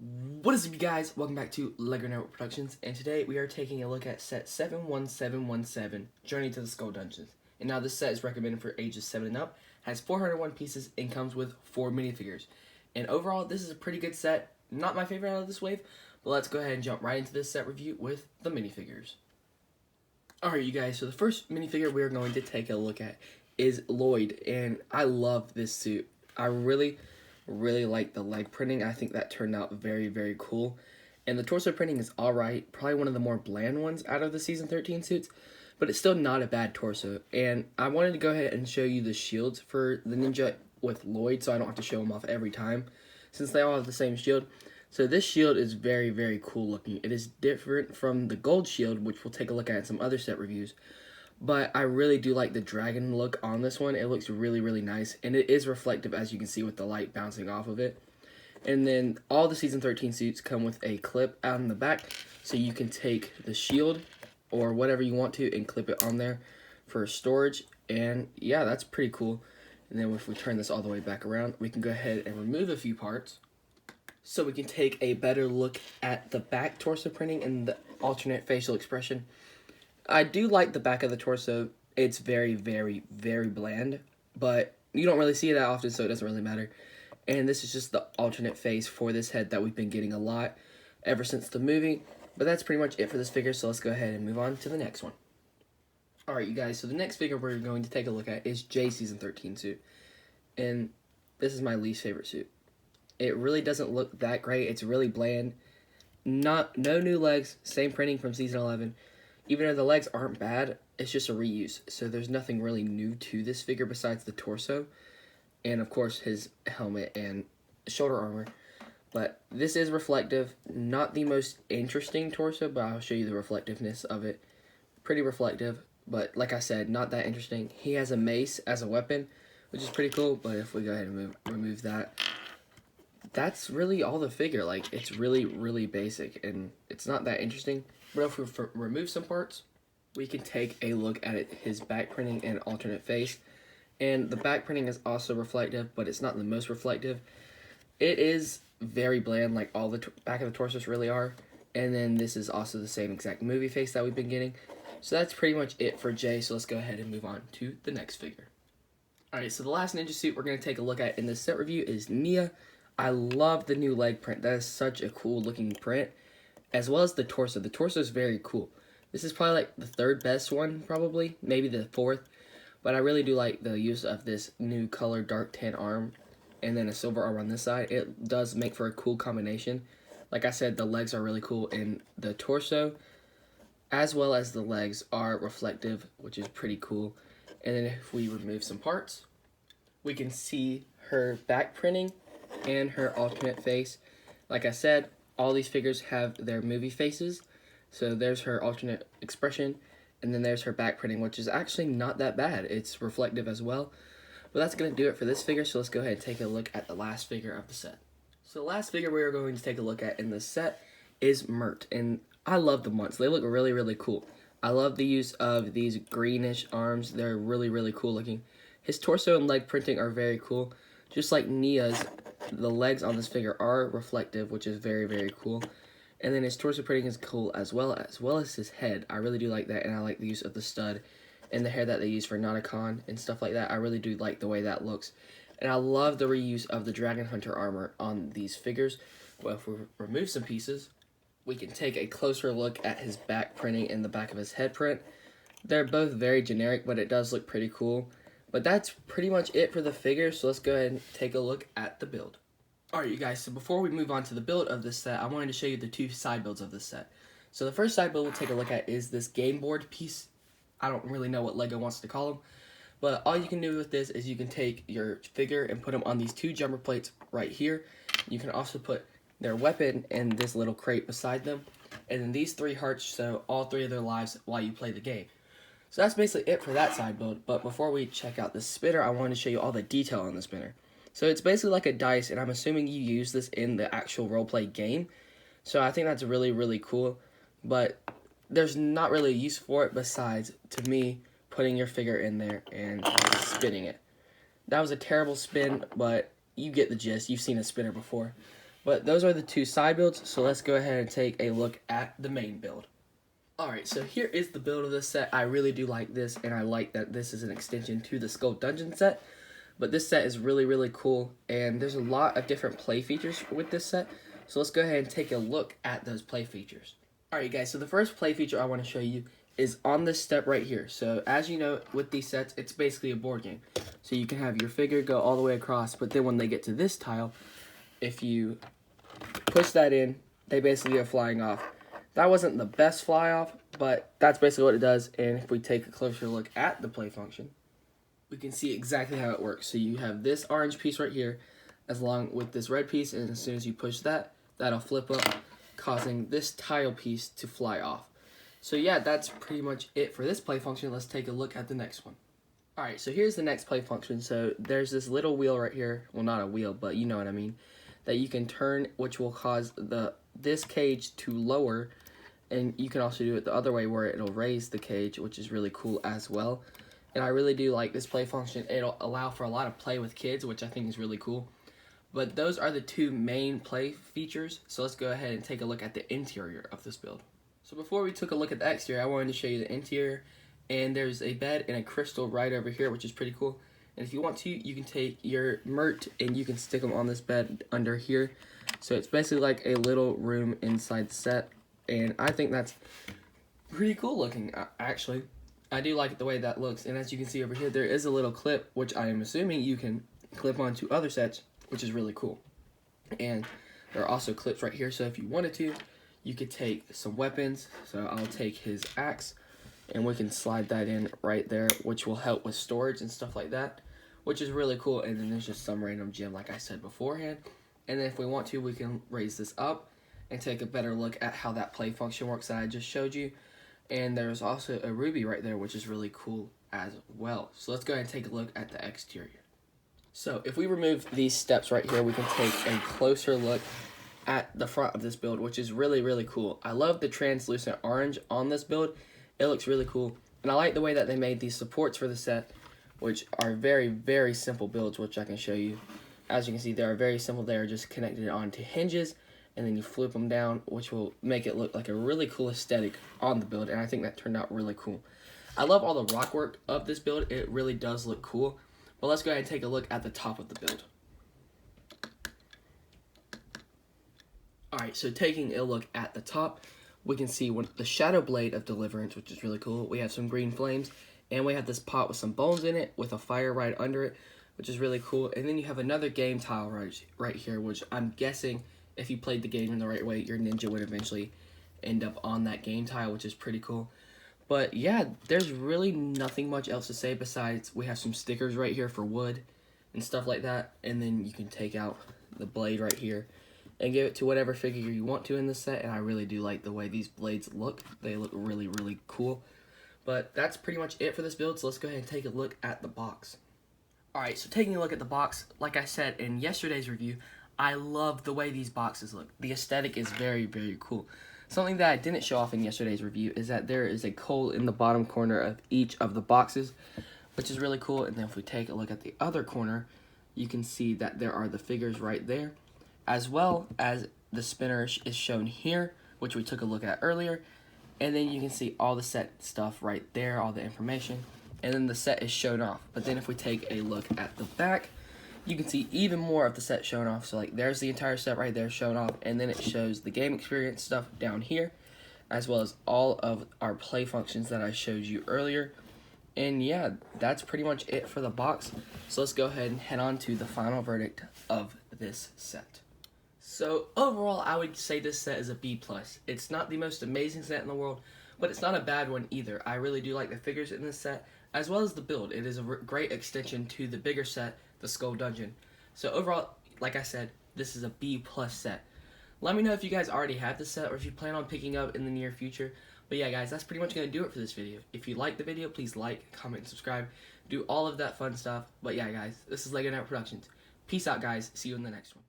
What is up, you guys? Welcome back to Lego Ninjago Productions, and today we are taking a look at set 71717, Journey to the Skull Dungeons. And now this set is recommended for ages 7 and up, has 401 pieces, and comes with 4 minifigures. And overall, this is a pretty good set. Not my favorite out of this wave, but let's go ahead and jump right into this set review with the minifigures. Alright, you guys, so the first minifigure we are going to take a look at is Lloyd, and I love this suit. I really like the leg printing. I think that turned out very cool. And the torso printing is alright. Probably one of the more bland ones out of the Season 13 suits. But it's still not a bad torso. And I wanted to go ahead and show you the shields for the ninja with Lloyd, so I don't have to show them off every time, since they all have the same shield. So this shield is very cool looking. It is different from the gold shield, which we'll take a look at in some other set reviews. But I really do like the dragon look on this one. It looks really nice. And it is reflective, as you can see, with the light bouncing off of it. And then all the Season 13 suits come with a clip out in the back. So you can take the shield or whatever you want to and clip it on there for storage. And yeah, that's pretty cool. And then if we turn this all the way back around, we can go ahead and remove a few parts, so we can take a better look at the back torso printing and the alternate facial expression. I do like the back of the torso. It's very bland, but you don't really see it that often, so it doesn't really matter. And this is just the alternate face for this head that we've been getting a lot ever since the movie. But that's pretty much it for this figure, so let's go ahead and move on to the next one. Alright, you guys, so the next figure we're going to take a look at is Jay's Season 13 suit. And this is my least favorite suit. It really doesn't look that great. It's really bland. No new legs, same printing from Season 11. Even though the legs aren't bad, it's just a reuse. So there's nothing really new to this figure besides the torso. And of course his helmet and shoulder armor. But this is reflective. Not the most interesting torso, but I'll show you the reflectiveness of it. Pretty reflective, but like I said, not that interesting. He has a mace as a weapon, which is pretty cool. But if we go ahead and remove that, that's really all the figure. Like, it's really basic, and it's not that interesting. But if we remove some parts, we can take a look at his back printing and alternate face. And the back printing is also reflective, but it's not the most reflective. It is very bland, like all the back of the torsos really are. And then this is also the same exact movie face that we've been getting. So that's pretty much it for Jay, so let's go ahead and move on to the next figure. Alright, so the last ninja suit we're going to take a look at in this set review is Nia. I love the new leg print. That is such a cool looking print. As well as the torso. The torso is very cool. This is probably like the third best one, probably. Maybe the fourth. But I really do like the use of this new color dark tan arm. And then a silver arm on this side. It does make for a cool combination. Like I said, the legs are really cool. And the torso, as well as the legs, are reflective, which is pretty cool. And then if we remove some parts, we can see her back printing and her alternate face. Like I said, all these figures have their movie faces. So there's her alternate expression, and then there's her back printing, which is actually not that bad. It's reflective as well. But that's going to do it for this figure, so let's go ahead and take a look at the last figure of the set. So the last figure we are going to take a look at in this set is Mert, and I love the months. They look really cool. I love the use of these greenish arms. They're really cool looking. His torso and leg printing are very cool. Just like Nia's, the legs on this figure are reflective, which is very cool. And then his torso printing is cool as well as his head. I really do like that, and I like the use of the stud and the hair that they use for Nauticon and stuff like that. I really do like the way that looks. And I love the reuse of the Dragon Hunter armor on these figures. Well, if we remove some pieces, we can take a closer look at his back printing and the back of his head print. They're both very generic, but it does look pretty cool. But that's pretty much it for the figure, so let's go ahead and take a look at the build. Alright, you guys, so before we move on to the build of this set, I wanted to show you the two side builds of this set. So the first side build we'll take a look at is this game board piece. I don't really know what Lego wants to call them, but all you can do with this is you can take your figure and put them on these two jumper plates right here. You can also put their weapon in this little crate beside them, and then these three hearts show all three of their lives while you play the game. So that's basically it for that side build, but before we check out the spinner, I wanted to show you all the detail on the spinner. So it's basically like a dice, and I'm assuming you use this in the actual roleplay game. So I think that's really cool, but there's not really a use for it besides, to me, putting your figure in there and spinning it. That was a terrible spin, but you get the gist. You've seen a spinner before. But those are the two side builds, so let's go ahead and take a look at the main build. Alright, so here is the build of this set. I really do like this, and I like that this is an extension to the Skull Dungeon set. But this set is really, really cool, and there's a lot of different play features with this set. So let's go ahead and take a look at those play features. Alright guys, so the first play feature I want to show you is on this step right here. So as you know, with these sets, it's basically a board game. So you can have your figure go all the way across, but then when they get to this tile, if you push that in, they basically are flying off. That wasn't the best fly off, but that's basically what it does. And if we take a closer look at the play function, we can see exactly how it works. So you have this orange piece right here, as long with this red piece, and as soon as you push that, that'll flip up, causing this tile piece to fly off. So yeah, that's pretty much it for this play function. Let's take a look at the next one. Alright, so here's the next play function. So there's this little wheel right here, well not a wheel, but you know what I mean, that you can turn, which will cause this cage to lower, and you can also do it the other way where it'll raise the cage, which is really cool as well. And I really do like this play function. It'll allow for a lot of play with kids, which I think is really cool. But those are the two main play features, so let's go ahead and take a look at the interior of this build. So before we took a look at the exterior, I wanted to show you the interior, and there's a bed and a crystal right over here, which is pretty cool. And if you want to, you can take your Mert and you can stick them on this bed under here. So it's basically like a little room inside the set, and I think that's pretty cool looking, actually. I do like the way that looks, and as you can see over here, there is a little clip, which I am assuming you can clip onto other sets, which is really cool. And there are also clips right here, so if you wanted to, you could take some weapons. So I'll take his axe, and we can slide that in right there, which will help with storage and stuff like that, which is really cool. And then there's just some random gem, like I said beforehand. And then if we want to, we can raise this up and take a better look at how that play function works that I just showed you. And there's also a ruby right there, which is really cool as well. So let's go ahead and take a look at the exterior. So if we remove these steps right here, we can take a closer look at the front of this build, which is really, really cool. I love the translucent orange on this build. It looks really cool. And I like the way that they made these supports for the set, which are very, very simple builds, which I can show you. As you can see, they are very simple. They are just connected onto hinges, and then you flip them down, which will make it look like a really cool aesthetic on the build, and I think that turned out really cool. I love all the rock work of this build. It really does look cool. But let's go ahead and take a look at the top of the build. Alright, so taking a look at the top, we can see the Shadow Blade of Deliverance, which is really cool. We have some green flames, and we have this pot with some bones in it, with a fire right under it, which is really cool. And then you have another game tile right here, which I'm guessing if you played the game in the right way, your ninja would eventually end up on that game tile, which is pretty cool. But yeah, there's really nothing much else to say besides we have some stickers right here for wood and stuff like that. And then you can take out the blade right here and give it to whatever figure you want to in this set. And I really do like the way these blades look. They look really, really cool. But that's pretty much it for this build, so let's go ahead and take a look at the box. Alright, so taking a look at the box, like I said in yesterday's review, I love the way these boxes look. The aesthetic is very, very cool. Something that I didn't show off in yesterday's review is that there is a coal in the bottom corner of each of the boxes, which is really cool. And then if we take a look at the other corner, you can see that there are the figures right there, as well as the spinner is shown here, which we took a look at earlier. And then you can see all the set stuff right there, all the information. And then the set is shown off. But then if we take a look at the back, you can see even more of the set shown off. So like there's the entire set right there shown off, and then it shows the game experience stuff down here, as well as all of our play functions that I showed you earlier. And yeah, that's pretty much it for the box. So let's go ahead and head on to the final verdict of this set. So overall, I would say this set is a B+. It's not the most amazing set in the world, but it's not a bad one either. I really do like the figures in this set, as well as the build. It is a great extension to the bigger set, the Skull Dungeon. So overall, like I said, this is a B+ set. Let me know if you guys already have this set or if you plan on picking up in the near future. But yeah, guys, that's pretty much going to do it for this video. If you like the video, please like, comment, and subscribe. Do all of that fun stuff. But yeah, guys, this is Lego Ninjago Productions. Peace out, guys. See you in the next one.